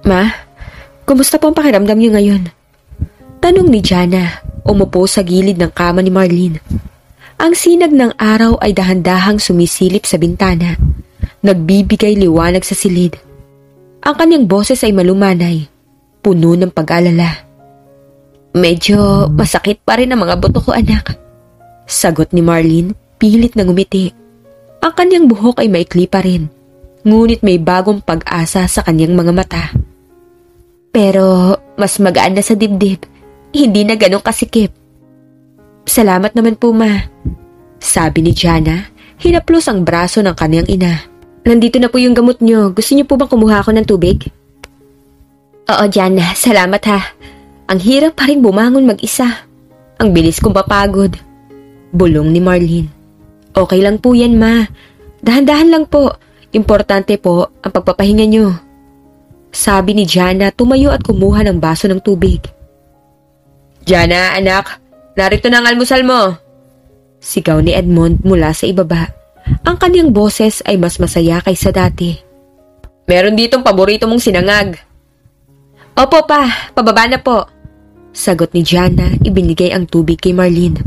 Ma, kumusta po ang pakiramdam niyo ngayon? Tanong ni Jana, umupo sa gilid ng kama ni Marlene. Ang sinag ng araw ay dahan-dahang sumisilip sa bintana, nagbibigay liwanag sa silid. Ang kanyang boses ay malumanay, puno ng pag-alala. Medyo masakit pa rin ang mga buto ko, anak. Sagot ni Marlene, pilit na ngumiti. Ang kanyang buhok ay maikli pa rin, ngunit may bagong pag-asa sa kanyang mga mata. Pero mas magaan na sa dibdib, hindi na ganong kasikip. Salamat naman po, ma. Sabi ni Jana, hinaplos ang braso ng kanyang ina. Nandito na po yung gamot nyo. Gusto niyo po bang kumuha ako ng tubig? Oo, Jana. Salamat ha. Ang hirap pa rin bumangon mag-isa. Ang bilis kong papagod. Bulong ni Marlene. Okay lang po yan, ma. Dahan-dahan lang po. Importante po ang pagpapahinga nyo. Sabi ni Jana, tumayo at kumuha ng baso ng tubig. Jana, anak. Narito na ang almusal mo. Sigaw ni Edmond mula sa ibaba. Ang kanyang boses ay mas masaya kaysa dati. Meron ditong paborito mong sinangag. Opo pa, pababa na po. Sagot ni Jana, ibinigay ang tubig kay Marlene.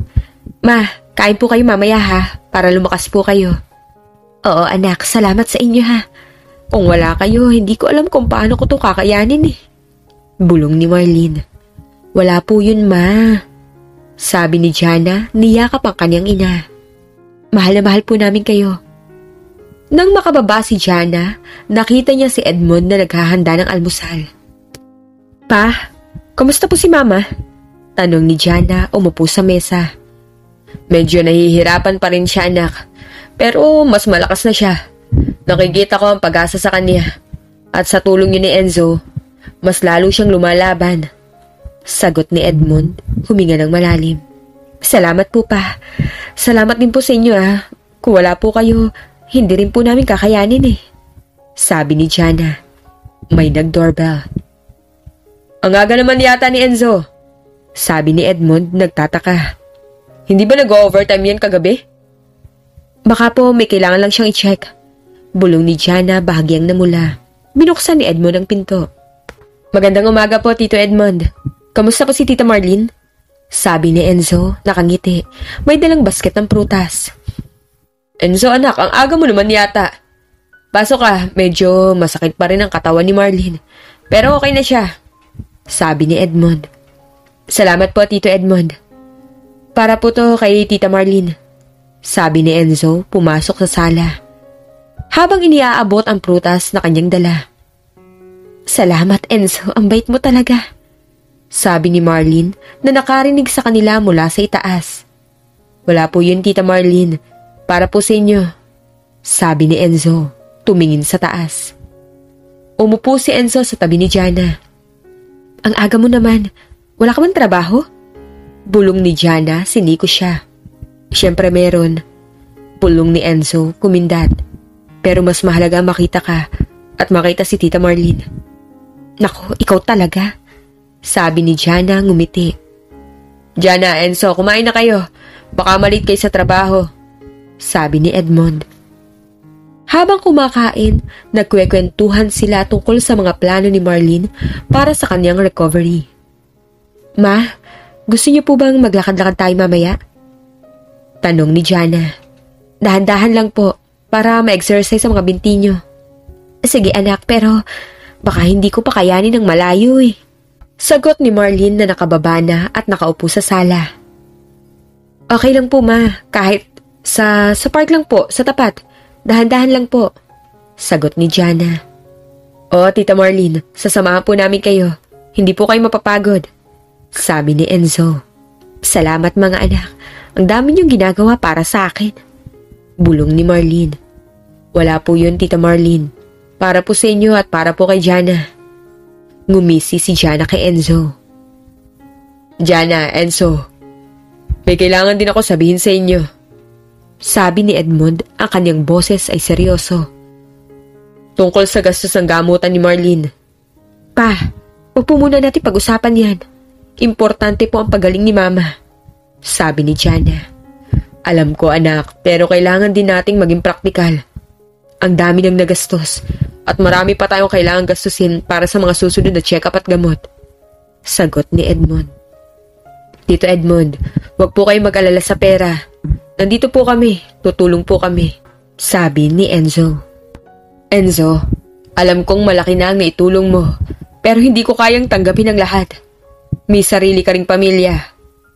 Ma, kain po kayo mamaya ha, para lumakas po kayo. Oo anak, salamat sa inyo ha. Kung wala kayo, hindi ko alam kung paano ko to kakayanin eh. Bulong ni Marlene. Wala po yun, ma. Sabi ni Jana, niyakap ang kanyang ina. Mahal na mahal po namin kayo. Nang makababa si Jana, nakita niya si Edmond na naghahanda ng almusal. Pa, kumusta po si mama? Tanong ni Jana, umupo sa mesa. Medyo nahihirapan pa rin siya, anak. Pero mas malakas na siya. Nakikita ko ang pag-asa sa kanya. At sa tulong niyo ni Enzo, mas lalo siyang lumalaban. Sagot ni Edmond, huminga ng malalim. Salamat po pa. Salamat din po sa inyo ah. Kung wala po kayo, hindi rin po namin kakayanin eh. Sabi ni Jana. May nag-doorbell. Ang aga naman yata ni Enzo. Sabi ni Edmond, nagtataka. Hindi ba nag-overtime yan kagabi? Baka po may kailangan lang siyang i-check. Bulong ni Jana bahagyang namula. Binuksan ni Edmond ang pinto. Magandang umaga po, Tito Edmond. Kamusta po si Tita Marlene? Sabi ni Enzo, nakangiti. May dalang basket ng prutas. Enzo anak, ang aga mo naman yata. Pasok ka, medyo masakit pa rin ang katawan ni Marlene. Pero okay na siya. Sabi ni Edmond. Salamat po, Tito Edmond. Para po to kay Tita Marlene. Sabi ni Enzo, pumasok sa sala. Habang iniaabot ang prutas na kanyang dala. Salamat, Enzo. Ang bait mo talaga. Sabi ni Marlene na nakarinig sa kanila mula sa itaas. Wala po yun, Tita Marlene. Para po sa inyo. Sabi ni Enzo, tumingin sa taas. Umupo si Enzo sa tabi ni Jana. Ang aga mo naman. Wala ka man trabaho? Bulong ni Jana, siniko siya. Siyempre meron. Bulong ni Enzo, kumindat. Pero mas mahalaga makita ka at makita si Tita Marlene. Naku, ikaw talaga. Sabi ni Jana, ngumiti. Jana, Enzo, kumain na kayo. Baka malit kayo sa trabaho. Sabi ni Edmond. Habang kumakain, nagkwekwentuhan sila tungkol sa mga plano ni Marlene para sa kanyang recovery. Ma, gusto niyo po bang maglakad-lakad tayo mamaya? Tanong ni Jana. Dahan-dahan lang po, para ma-exercise sa mga binti niyo. Sige anak, pero baka hindi ko pa kayanin ng malayo eh. Sagot ni Marlene na nakababa na at nakaupo sa sala. Okay lang po ma, kahit sa park lang po, sa tapat. Dahan-dahan lang po. Sagot ni Jana. O Tita Marlene, sasamahan po namin kayo. Hindi po kayo mapapagod. Sabi ni Enzo. Salamat mga anak. Ang dami niyong ginagawa para sa akin. Bulong ni Marlene. Wala po yun, Tita Marlene. Para po sa inyo at para po kay Jana. Ngumisi si Jana kay Enzo. Jana, Enzo, may kailangan din ako sabihin sa inyo. Sabi ni Edmond, ang kanyang boses ay seryoso. Tungkol sa gastos ng gamutan ni Marlene. Pa, huwag po muna natin pag-usapan yan. Importante po ang pagaling ni Mama. Sabi ni Jana. Alam ko anak, pero kailangan din nating maging praktikal. Ang dami ng nagastos At marami pa tayong kailangang gastusin para sa mga susunod na check-up at gamot. Sagot ni Edmond. Tito Edmond, wag po kayong mag-alala sa pera. Nandito po kami, tutulong po kami. Sabi ni Enzo. Enzo, alam kong malaki na ang naitulong mo, pero hindi ko kayang tanggapin ang lahat. May sarili ka ring pamilya.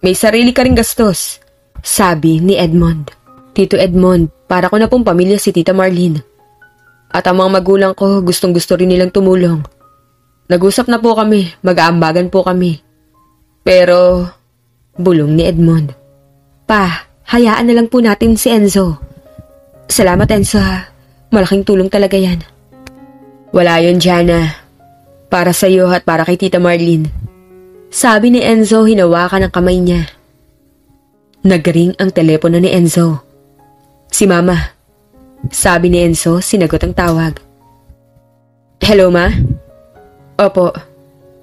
May sarili ka ring gastos. Sabi ni Edmond. Tito Edmond, para ko na pong pamilya si Tita Marlene. At ang mga magulang ko gustong-gusto rin nilang tumulong. Nag-usap na po kami, mag-aambagan po kami. Pero, bulong ni Edmond. Pa, hayaan na lang po natin si Enzo. Salamat Enzo ha. Malaking tulong talaga yan. Wala yun, Jana. Para sa iyo at para kay Tita Marlene. Sabi ni Enzo hinawakan ang kamay niya. Nagring ang telepono ni Enzo. Si Mama. Sabi ni Enzo, sinagot ang tawag. Hello, Ma? Opo.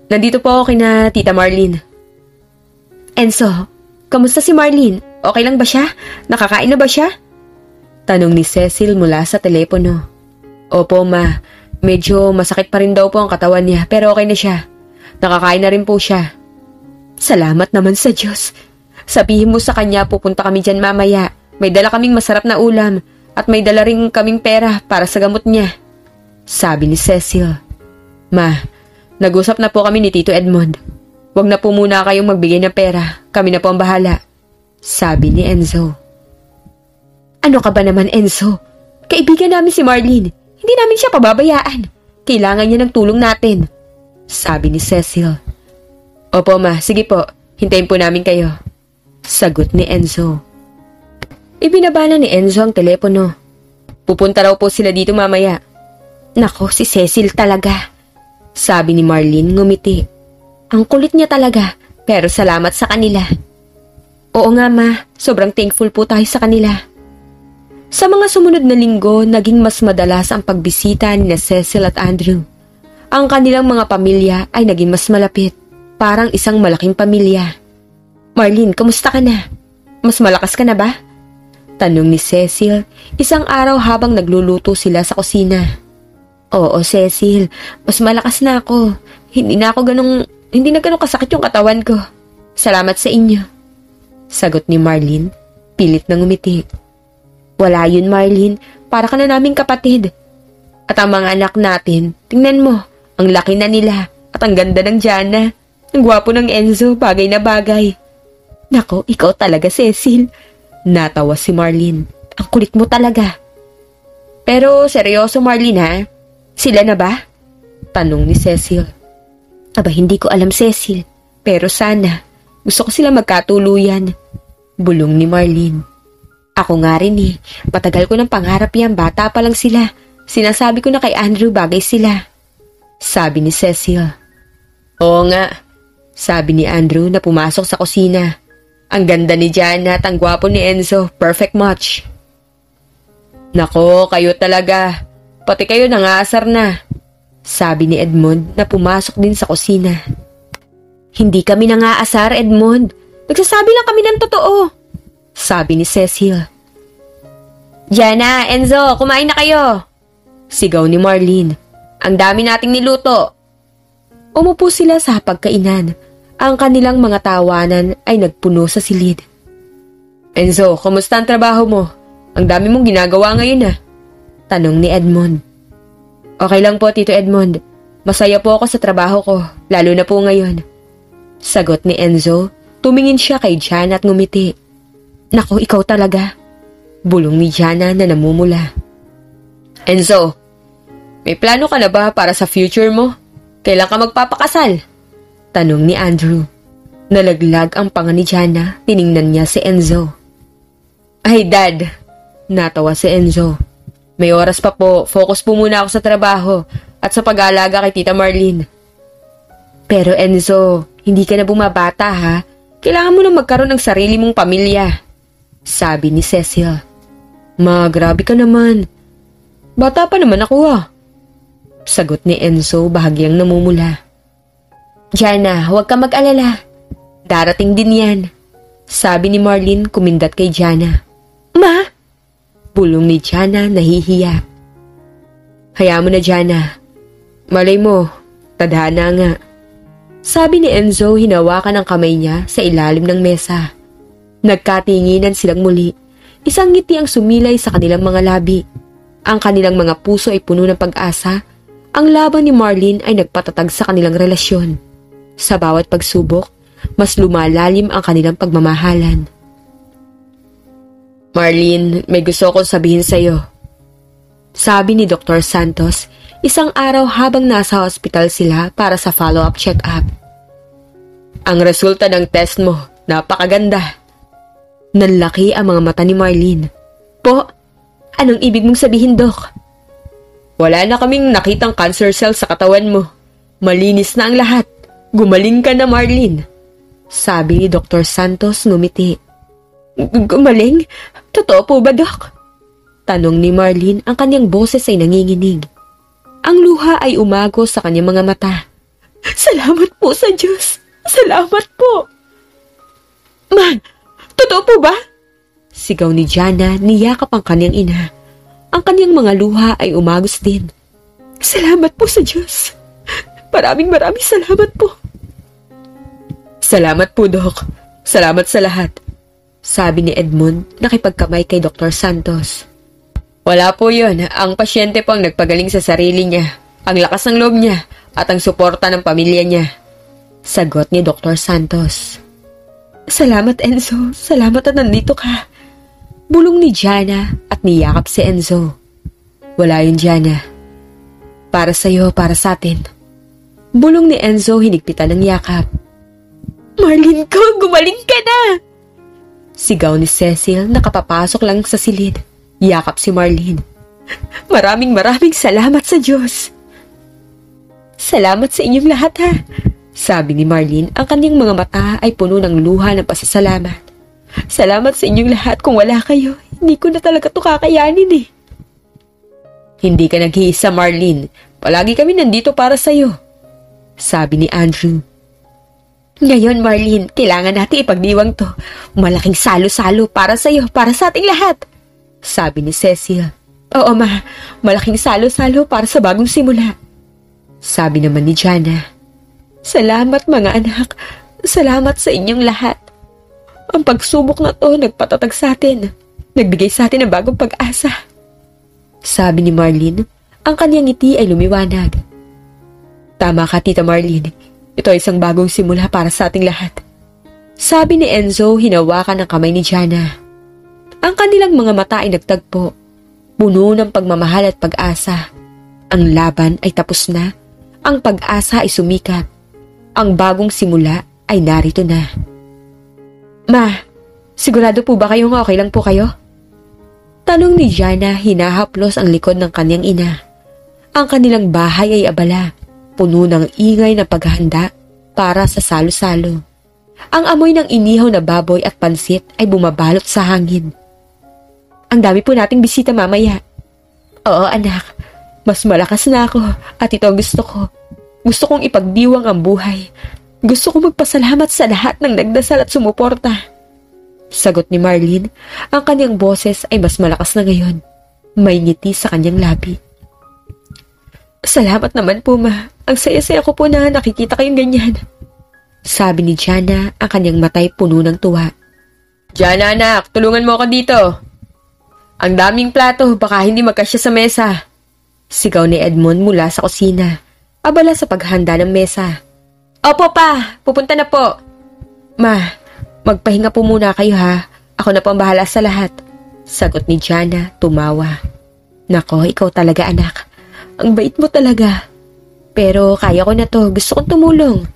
Nandito po ako kina Tita Marlene. Enzo, kamusta si Marlene? Okay lang ba siya? Nakakain na ba siya? Tanong ni Cecil mula sa telepono. Opo, Ma. Medyo masakit pa rin daw po ang katawan niya, pero okay na siya. Nakakain na rin po siya. Salamat naman sa Diyos. Sabihin mo sa kanya pupunta kami dyan mamaya. May dala kaming masarap na ulam. At may dala rin kaming pera para sa gamot niya. Sabi ni Cecil. Ma, nag-usap na po kami ni Tito Edmond. Huwag na po muna kayong magbigay ng pera. Kami na po ang bahala. Sabi ni Enzo. Ano ka ba naman, Enzo? Kaibigan namin si Marlene. Hindi namin siya pababayaan. Kailangan niya ng tulong natin. Sabi ni Cecil. Opo, Ma. Sige po. Hintayin po namin kayo. Sagot ni Enzo. Ibinabala ni Enzo ang telepono. Pupunta raw po sila dito mamaya. Nako, si Cecil talaga. Sabi ni Marlene ngumiti. Ang kulit niya talaga, pero salamat sa kanila. Oo nga, Ma. Sobrang thankful po tayo sa kanila. Sa mga sumunod na linggo, naging mas madalas ang pagbisita ni Cecil at Andrew. Ang kanilang mga pamilya ay naging mas malapit. Parang isang malaking pamilya. Marlene, kamusta ka na? Mas malakas ka na ba? Tanong ni Cecil, isang araw habang nagluluto sila sa kusina. Oo, Cecil, mas malakas na ako. Hindi na ganong kasakit yung katawan ko. Salamat sa inyo. Sagot ni Marlene, pilit na ngumiti. Wala yun, Marlene, para ka na naming kapatid. At ang mga anak natin, tingnan mo, ang laki na nila at ang ganda ng Jana. Ang gwapo ng Enzo, bagay na bagay. Nako, ikaw talaga, Cecil. Natawa si Marlene. Ang kulit mo talaga. Pero seryoso, Marlene, ha? Sila na ba? Tanong ni Cecil. Aba, hindi ko alam, Cecil. Pero sana, gusto ko sila magkatuluyan. Bulong ni Marlene. Ako nga rin eh. Matagal ko ng pangarap yan, bata pa lang sila. Sinasabi ko na kay Andrew bagay sila. Sabi ni Cecil. Oo nga. Sabi ni Andrew na pumasok sa kusina. Ang ganda ni Jana at ang gwapo ni Enzo. Perfect match. Nako, kayo talaga. Pati kayo nangaasar na. Sabi ni Edmond na pumasok din sa kusina. Hindi kami nangaasar, Edmond. Nagsasabi lang kami ng totoo. Sabi ni Cecil. Jana, Enzo, kumain na kayo. Sigaw ni Marlene. Ang dami nating niluto. Umupo sila sa pagkainan. Ang kanilang mga tawanan ay nagpuno sa silid. Enzo, kumusta ang trabaho mo? Ang dami mong ginagawa ngayon ah. Tanong ni Edmond. Okay lang po, Tito Edmond. Masaya po ako sa trabaho ko, lalo na po ngayon. Sagot ni Enzo, tumingin siya kay Jana at ngumiti. Nako, ikaw talaga. Bulong ni Jana na namumula. Enzo, may plano ka na ba para sa future mo? Kailan ka magpapakasal? Tanong ni Andrew. Nalaglag ang panga ni Jana, tiningnan niya si Enzo. Ay, Dad. Natawa si Enzo. May oras pa po, focus po muna ako sa trabaho at sa pag-aalaga kay Tita Marlene. Pero Enzo, hindi ka na bumabata ha. Kailangan mo na magkaroon ng sarili mong pamilya. Sabi ni Cecil. Ma, grabe ka naman. Bata pa naman ako ha. Sagot ni Enzo bahagyang namumula. Jana, huwag ka mag-alala. Darating din yan. Sabi ni Marlene kumindat kay Jana. Ma? Bulong ni Jana nahihiya. Hayaan mo na, Jana. Malay mo, tadhana nga. Sabi ni Enzo, hinawakan ang kamay niya sa ilalim ng mesa. Nagkatinginan silang muli. Isang ngiti ang sumilay sa kanilang mga labi. Ang kanilang mga puso ay puno ng pag-asa. Ang laban ni Marlene ay nagpatatag sa kanilang relasyon. Sa bawat pagsubok, mas lumalalim ang kanilang pagmamahalan. Marlene, may gusto akong sabihin sa'yo. Sabi ni Dr. Santos, isang araw habang nasa hospital sila para sa follow-up check-up. Ang resulta ng test mo, napakaganda. Nanlaki ang mga mata ni Marlene. Po, anong ibig mong sabihin, Doc? Wala na kaming nakitang cancer cell sa katawan mo. Malinis na ang lahat. Gumaling ka na, Marlene. Sabi ni Dr. Santos ngumiti. Gumaling? Totoo po ba, Doc? Tanong ni Marlene, ang kanyang boses ay nanginginig. Ang luha ay umago sa kanyang mga mata. Salamat po sa Diyos! Salamat po! Ma, totoo po ba? Sigaw ni Jana, niyakap ang kanyang ina. Ang kanyang mga luha ay umagos din. Salamat po sa Diyos! Maraming salamat po! Salamat po, Doc. Salamat sa lahat. Sabi ni Edmond, nakipagkamay kay Dr. Santos. Wala po yun. Ang pasyente po ang nagpagaling sa sarili niya, ang lakas ng loob niya, at ang suporta ng pamilya niya. Sagot ni Dr. Santos. Salamat, Enzo. Salamat at nandito ka. Bulong ni Jana at niyakap si Enzo. Wala yun, Jana. Para sa'yo, para sa atin. Bulong ni Enzo, hinigpitan ng yakap. Marlene ko, gumaling ka na! Sigaw ni Cecil, nakapapasok lang sa silid. Yakap si Marlene. Maraming salamat sa Diyos. Salamat sa inyong lahat, ha? Sabi ni Marlene, ang kanyang mga mata ay puno ng luha ng pasasalamat. Salamat sa inyong lahat. Kung wala kayo, hindi ko na talaga ito kakayanin eh. Hindi ka nag-iisa, Marlene. Palagi kami nandito para sa'yo. Sabi ni Andrew. Ngayon, Marlene, kailangan natin ipagdiwang to. Malaking salo-salo para sa'yo, para sa ating lahat. Sabi ni Cecil. Oo, ma. Malaking salo-salo para sa bagong simula. Sabi naman ni Jana. Salamat, mga anak. Salamat sa inyong lahat. Ang pagsubok na to nagpatatag sa atin. Nagbigay sa atin ng bagong pag-asa. Sabi ni Marlene. Ang kanyang ngiti ay lumiwanag. Tama ka, Tita Marlene. Ito ay isang bagong simula para sa ating lahat. Sabi ni Enzo, hinawakan ang kamay ni Jana. Ang kanilang mga mata ay nagtagpo. Puno ng pagmamahal at pag-asa. Ang laban ay tapos na. Ang pag-asa ay sumikat. Ang bagong simula ay narito na. Ma, sigurado po ba kayong okay lang po kayo? Tanong ni Jana, hinahaplos ang likod ng kanyang ina. Ang kanilang bahay ay abala. Puno ng ingay na paghahanda para sa salo-salo. Ang amoy ng inihaw na baboy at pansit ay bumabalot sa hangin. Ang dami po nating bisita mamaya. Oo, anak. Mas malakas na ako at ito ang gusto ko. Gusto kong ipagdiwang ang buhay. Gusto kong magpasalamat sa lahat ng nagdasal at sumuporta. Sagot ni Marlene, ang kanyang boses ay mas malakas na ngayon. May ngiti sa kanyang labi. Salamat naman po, ma. Ang saya-saya ko po na nakikita kayong ganyan. Sabi ni Jana, ang kanyang matay puno ng tuwa. Jana, anak, tulungan mo ako dito. Ang daming plato, baka hindi magkasya sa mesa. Sigaw ni Edmond mula sa kusina. Abala sa paghanda ng mesa. Opo pa, pupunta na po. Ma, magpahinga po muna kayo ha. Ako na po ang bahala sa lahat. Sagot ni Jana, tumawa. Nako, ikaw talaga anak. Ang bait mo talaga. Pero kaya ko na to, gusto kong tumulong.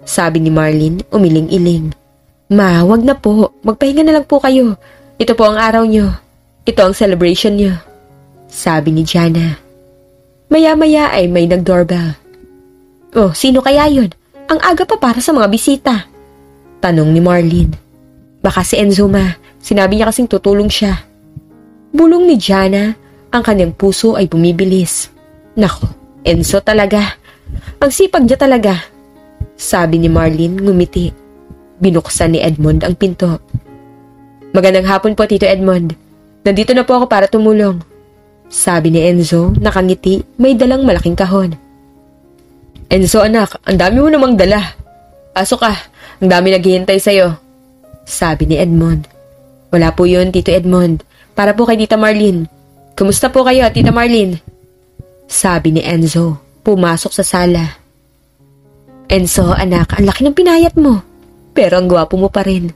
Sabi ni Marlene, umiling-iling. Ma, wag na po. Magpahinga na lang po kayo. Ito po ang araw nyo. Ito ang celebration nyo. Sabi ni Jana. Maya-maya ay may nag-doorbell. Oh, sino kaya yun? Ang aga pa para sa mga bisita. Tanong ni Marlene. Baka si Enzo, ma. Sinabi niya kasing tutulong siya. Bulong ni Jana, ang kanyang puso ay bumibilis. Nako, Enzo talaga. Ang sipag niya talaga. Sabi ni Marlene, ngumiti. Binuksan ni Edmond ang pinto. Magandang hapon po, Tito Edmond. Nandito na po ako para tumulong. Sabi ni Enzo, nakangiti, may dalang malaking kahon. Enzo anak, ang dami mo namang dala. Pasok ka, ang dami naghihintay sa'yo. Sabi ni Edmond. Wala po yun, Tito Edmond. Para po kay Tita Marlene. Kumusta po kayo, Tita Marlene? Sabi ni Enzo, pumasok sa sala. Enzo, anak, ang laki ng pinayat mo. Pero ang gwapo mo pa rin.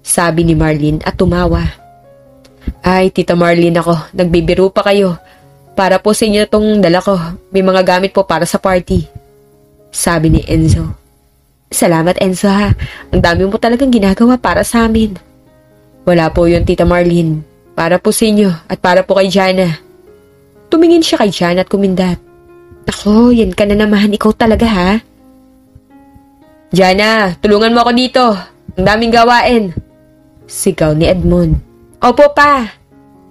Sabi ni Marlene at tumawa. Ay, Tita Marlene ako, nagbibiro pa kayo. Para po sa inyo itong dala ko. May mga gamit po para sa party. Sabi ni Enzo. Salamat, Enzo ha. Ang dami mo talagang ginagawa para sa amin. Wala po yun, Tita Marlene. Para po sa inyo at para po kay Jana. Tumingin siya kay Jana at kumindat. Ako, yan ka na naman. Ikaw talaga ha. Jana, tulungan mo ako dito. Ang daming gawain. Sigaw ni Edmond. Opo pa.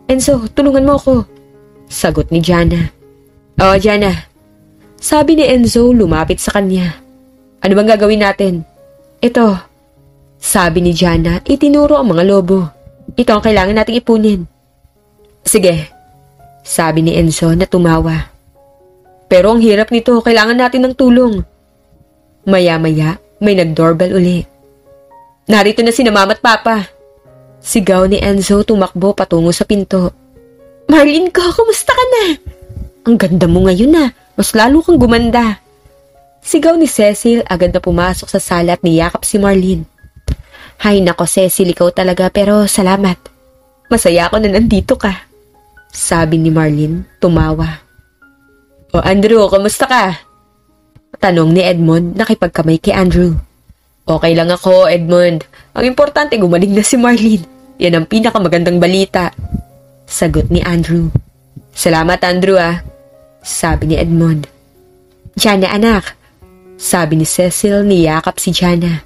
Enzo, tulungan mo ako. Sagot ni Jana. Oo, Jana. Sabi ni Enzo lumapit sa kanya. Ano bang gagawin natin? Ito. Sabi ni Jana, itinuro ang mga lobo. Ito ang kailangan nating ipunin. Sige. Sabi ni Enzo na tumawa. Pero ang hirap nito, kailangan natin ng tulong. Maya-maya, may nag-doorbell uli. Narito na si Mama at Papa. Sigaw ni Enzo tumakbo patungo sa pinto. Marlene ko, kumusta ka na? Ang ganda mo ngayon na. Mas lalo kang gumanda. Sigaw ni Cecil agad na pumasok sa sala at niyakap si Marlene. Hay nako Cecil, ikaw talaga pero salamat. Masaya ako na nandito ka. Sabi ni Marlene, tumawa. O Andrew, kamusta ka? Tanong ni Edmond nakipagkamay kay Andrew. Okay lang ako, Edmond. Ang importante gumaling na si Marlene. Yan ang pinakamagandang balita. Sagot ni Andrew. Salamat Andrew ah. Sabi ni Edmond. Jana anak. Sabi ni Cecil niyakap si Jana.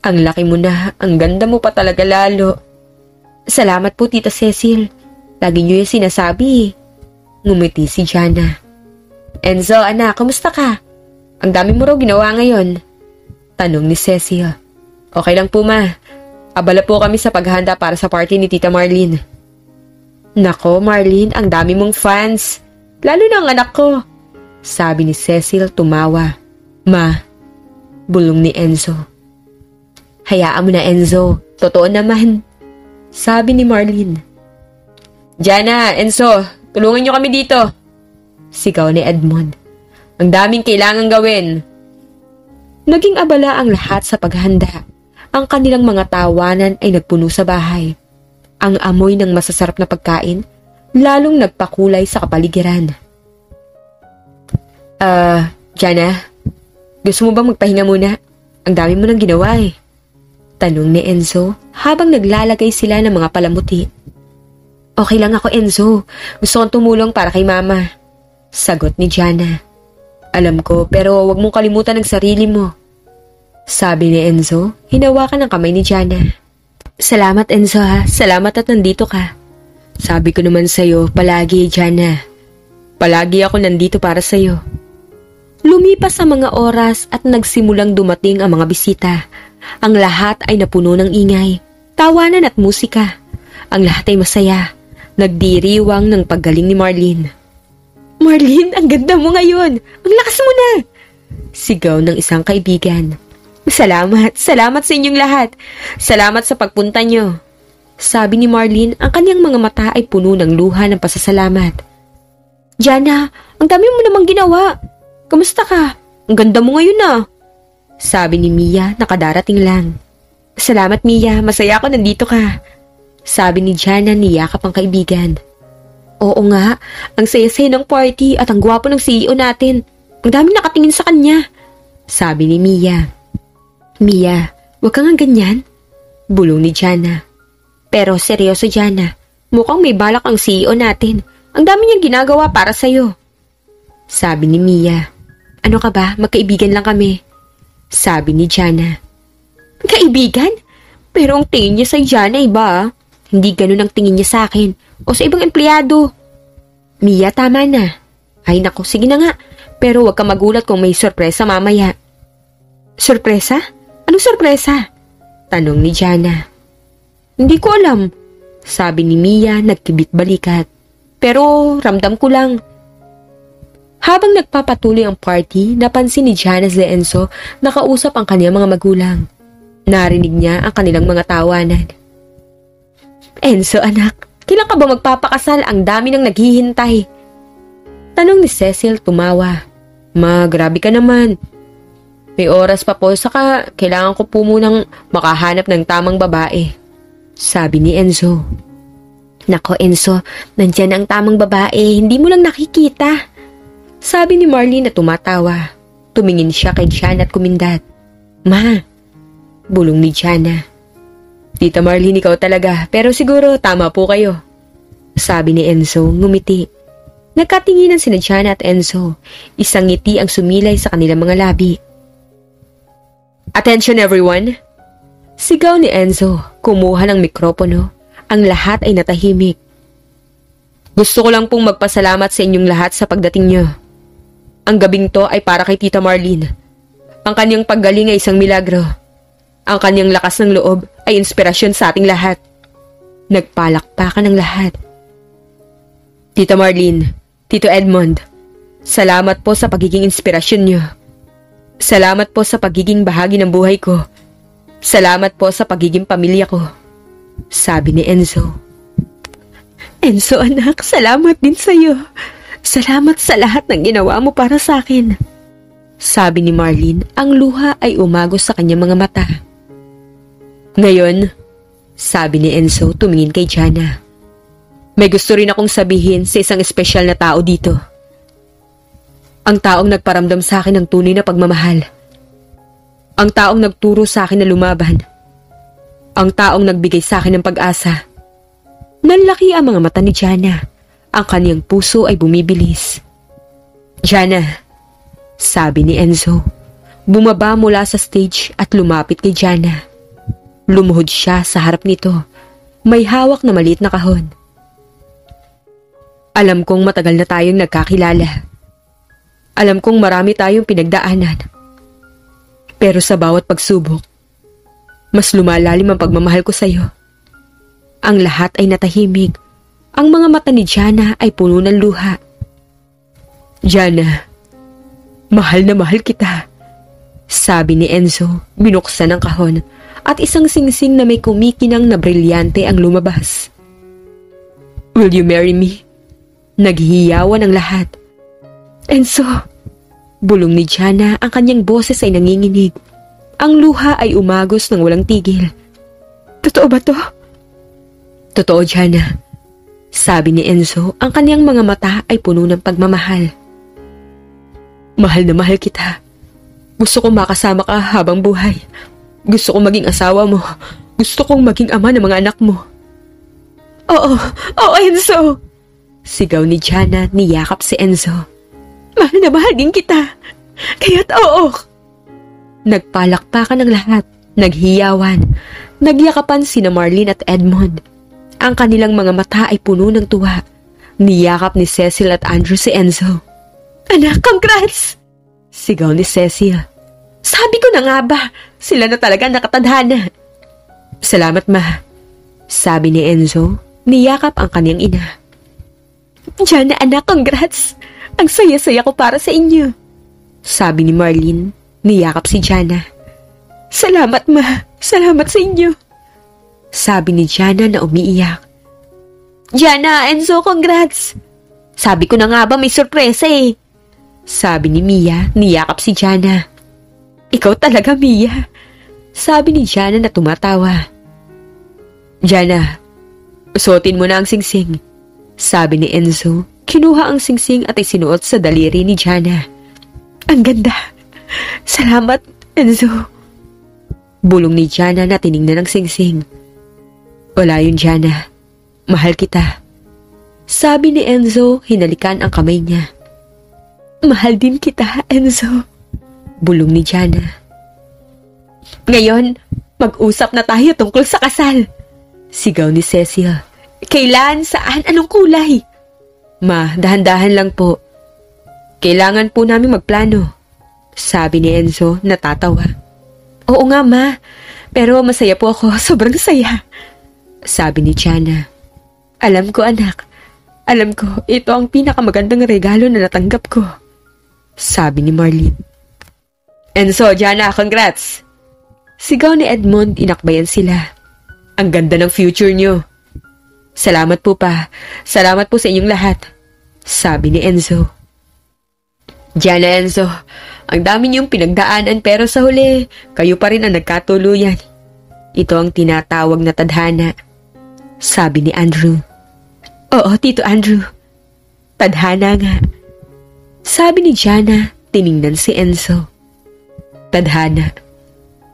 Ang laki mo na, ang ganda mo pa talaga lalo. Salamat po Tita Cecil. Lagi niyo yung sinasabi. Ngumiti si Jana. Enzo anak, kamusta ka? Ang dami mo raw ginawa ngayon. Tanong ni Cecil. Okay lang po ma. Abala po kami sa paghahanda para sa party ni Tita Marlene. Nako Marlene, ang dami mong fans. Lalo na ang anak ko. Sabi ni Cecil tumawa. Ma, bulong ni Enzo. Hayaan mo na Enzo, totoo naman. Sabi ni Marlene. Jana, Enzo, tulungan niyo kami dito. Sigaw ni Edmond. Ang daming kailangan gawin. Naging abala ang lahat sa paghahanda. Ang kanilang mga tawanan ay nagpuno sa bahay. Ang amoy ng masasarap na pagkain, lalong nagpakulay sa kapaligiran. Jana, gusto mo bang magpahinga muna? Ang dami mo nang ginawa eh. Tanong ni Enzo habang naglalagay sila ng mga palamuti. Okay lang ako Enzo, gusto kong tumulong para kay Mama. Sagot ni Jana. Alam ko pero wag mong kalimutan ang sarili mo. Sabi ni Enzo, hinawakan ang kamay ni Jana. Salamat Enzo ha, salamat at nandito ka. Sabi ko naman sa'yo, palagi Jana. Palagi ako nandito para sa'yo. Lumipas ang mga oras at nagsimulang dumating ang mga bisita. Ang lahat ay napuno ng ingay, tawanan at musika. Ang lahat ay masaya. Nagdiriwang ng paggaling ni Marlene. Marlene, ang ganda mo ngayon. Ang lakas mo na. Sigaw ng isang kaibigan. Salamat sa inyong lahat. Salamat sa pagpunta nyo. Sabi ni Marlene, ang kanyang mga mata ay puno ng luha ng pasasalamat. Jana, ang dami mo namang ginawa. Kamusta ka? Ang ganda mo ngayon ah. Sabi ni Mia na kadarating lang. Salamat Mia, masaya ako nandito ka. Sabi ni Jana niyakap ang kaibigan. Oo nga, ang saya-saya ng party at ang gwapo ng CEO natin. Ang dami nakatingin sa kanya. Sabi ni Mia. Mia, huwag kang ganyan. Bulong ni Jana. Pero seryoso Jana, mukhang may balak ang CEO natin. Ang dami niyang ginagawa para sa'yo. Sabi ni Mia. Ano ka ba? Magkaibigan lang kami. Sabi ni Jana. Kaibigan? Pero ang tingin niya sa Jana iba. Hindi ganun ang tingin niya sa akin o sa ibang empleyado. Mia, tama na. Ay naku, sige na nga. Pero huwag ka magulat kung may sorpresa mamaya. Sorpresa? Anong sorpresa? Tanong ni Jana. Hindi ko alam. Sabi ni Mia nagkibit balikat. pero ramdam ko lang. Habang nagpapatuloy ang party, napansin ni Janice de Enzo na kausap ang kanyang mga magulang. Narinig niya ang kanilang mga tawanan. Enzo anak, kailan ka ba magpapakasal? Ang dami nang naghihintay. Tanong ni Cecil tumawa. Ma, grabe ka naman. May oras pa po, saka kailangan ko po munang makahanap ng tamang babae. Sabi ni Enzo. Nako Enzo, nandyan ang tamang babae, hindi mo lang nakikita. Sabi ni Marlene na tumatawa. Tumingin siya kay Jana at kumindat. Ma, bulong ni Jana. Tita Marlene, ikaw talaga, pero siguro tama po kayo. Sabi ni Enzo, ngumiti. Nagkatinginan sina Jana at Enzo. Isang ngiti ang sumilay sa kanilang mga labi. Attention everyone! Sigaw ni Enzo, kumuha ng mikropono. Ang lahat ay natahimik. Gusto ko lang pong magpasalamat sa inyong lahat sa pagdating niyo. Ang gabing to ay para kay Tita Marlene. Ang kanyang paggaling ay isang milagro. Ang kanyang lakas ng loob ay inspirasyon sa ating lahat. Nagpalakpakan ng lahat. Tita Marlene, Tito Edmond, salamat po sa pagiging inspirasyon niyo. Salamat po sa pagiging bahagi ng buhay ko. Salamat po sa pagiging pamilya ko. Sabi ni Enzo. Enzo anak, salamat din sa'yo. Salamat sa lahat ng ginawa mo para sa akin. Sabi ni Marlene, ang luha ay umagos sa kanyang mga mata. Ngayon, sabi ni Enzo tumingin kay Jana. May gusto rin akong sabihin sa isang espesyal na tao dito. Ang taong nagparamdam sa akin ng tunay na pagmamahal. Ang taong nagturo sa akin na lumaban. Ang taong nagbigay sa akin ng pag-asa. Nanlaki ang mga mata ni Jana. Ang kaniyang puso ay bumibilis. Jana, sabi ni Enzo. Bumaba mula sa stage at lumapit kay Jana. Lumuhod siya sa harap nito. May hawak na maliit na kahon. Alam kong matagal na tayong nagkakilala. Alam kong marami tayong pinagdaanan. Pero sa bawat pagsubok, mas lumalalim ang pagmamahal ko sa iyo. Ang lahat ay natahimik. Ang mga mata ni Jana ay puno ng luha. Jana, mahal na mahal kita. Sabi ni Enzo, binuksan ang kahon at isang singsing na may kumikinang na brilyante ang lumabas. Will you marry me? Naghihiyawan ang lahat. Enzo, bulong ni Jana, ang kanyang boses ay nanginginig. Ang luha ay umagos ng walang tigil. Totoo ba to? Totoo, Jana. Sabi ni Enzo, ang kanyang mga mata ay puno ng pagmamahal. Mahal na mahal kita. Gusto kong makasama ka habang buhay. Gusto kong maging asawa mo. Gusto kong maging ama ng mga anak mo. Oo, Enzo! Sigaw ni Jana, niyakap si Enzo. Mahal na mahal din kita. Kaya't oo. Nagpalakpakan ng lahat. Naghiyawan. Nagyakapan sina Marlene at Edmond. Ang kanilang mga mata ay puno ng tuwa. Niyakap ni Cecil at Andrew si Enzo. Anak, congrats! Sigaw ni Cecil. Sabi ko na nga ba, sila na talaga nakatadhana. Salamat ma. Sabi ni Enzo, niyakap ang kanyang ina. Jana anak, congrats! Ang saya-saya ko para sa inyo. Sabi ni Marlene, niyakap si Jana. Salamat ma, salamat sa inyo. Sabi ni Jana na umiiyak. Jana, Enzo, congrats! Sabi ko na nga ba may sorpresa eh. Sabi ni Mia, niyakap si Jana. Ikaw talaga, Mia. Sabi ni Jana na tumatawa. Jana, suotin mo na ang singsing. Sabi ni Enzo, kinuha ang singsing at isinuot sa daliri ni Jana. Ang ganda. Salamat, Enzo. Bulong ni Jana na tiningnan ang singsing. Wala yun, Jana. Mahal kita. Sabi ni Enzo, hinalikan ang kamay niya. Mahal din kita, Enzo. Bulong ni Jana. Ngayon, mag-usap na tayo tungkol sa kasal. Sigaw ni Cecil. Kailan, saan, anong kulay? Ma, dahan-dahan lang po. Kailangan po namin magplano. Sabi ni Enzo, natatawa. Oo nga, ma. Pero masaya po ako, sobrang saya. Sabi ni Jana. Alam ko, anak. Alam ko, ito ang pinakamagandang regalo na natanggap ko. Sabi ni Marlene. Enzo, Jana, congrats! Sigaw ni Edmond, inakbayan sila. Ang ganda ng future niyo. Salamat po pa. Salamat po sa inyong lahat. Sabi ni Enzo. Jana, Enzo, ang dami niyong pinagdaanan pero sa huli, kayo pa rin ang nagkatuluyan. Ito ang tinatawag na tadhana. Sabi ni Andrew. Oo, Tito Andrew. Tadhana nga. Sabi ni Jana, tiningnan si Enzo. Tadhana.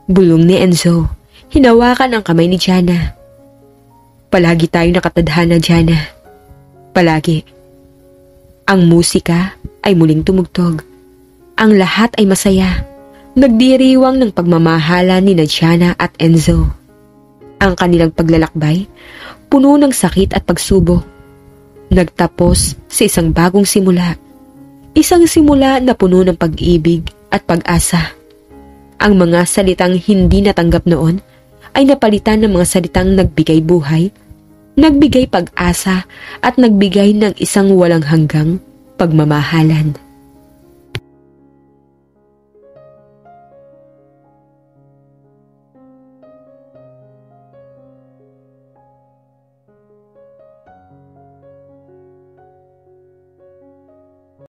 Bulong ni Enzo. Hinawakan ang kamay ni Jana. Palagi tayo nakatadhana, Jana. Palagi. Ang musika ay muling tumugtog. Ang lahat ay masaya. Nagdiriwang ng pagmamahala ni Jana at Enzo. Ang kanilang paglalakbay, puno ng sakit at pagsubok. Nagtapos sa isang bagong simula. Isang simula na puno ng pag-ibig at pag-asa. Ang mga salitang hindi natanggap noon ay napalitan ng mga salitang nagbigay buhay, nagbigay pag-asa at nagbigay ng isang walang hanggang pagmamahalan.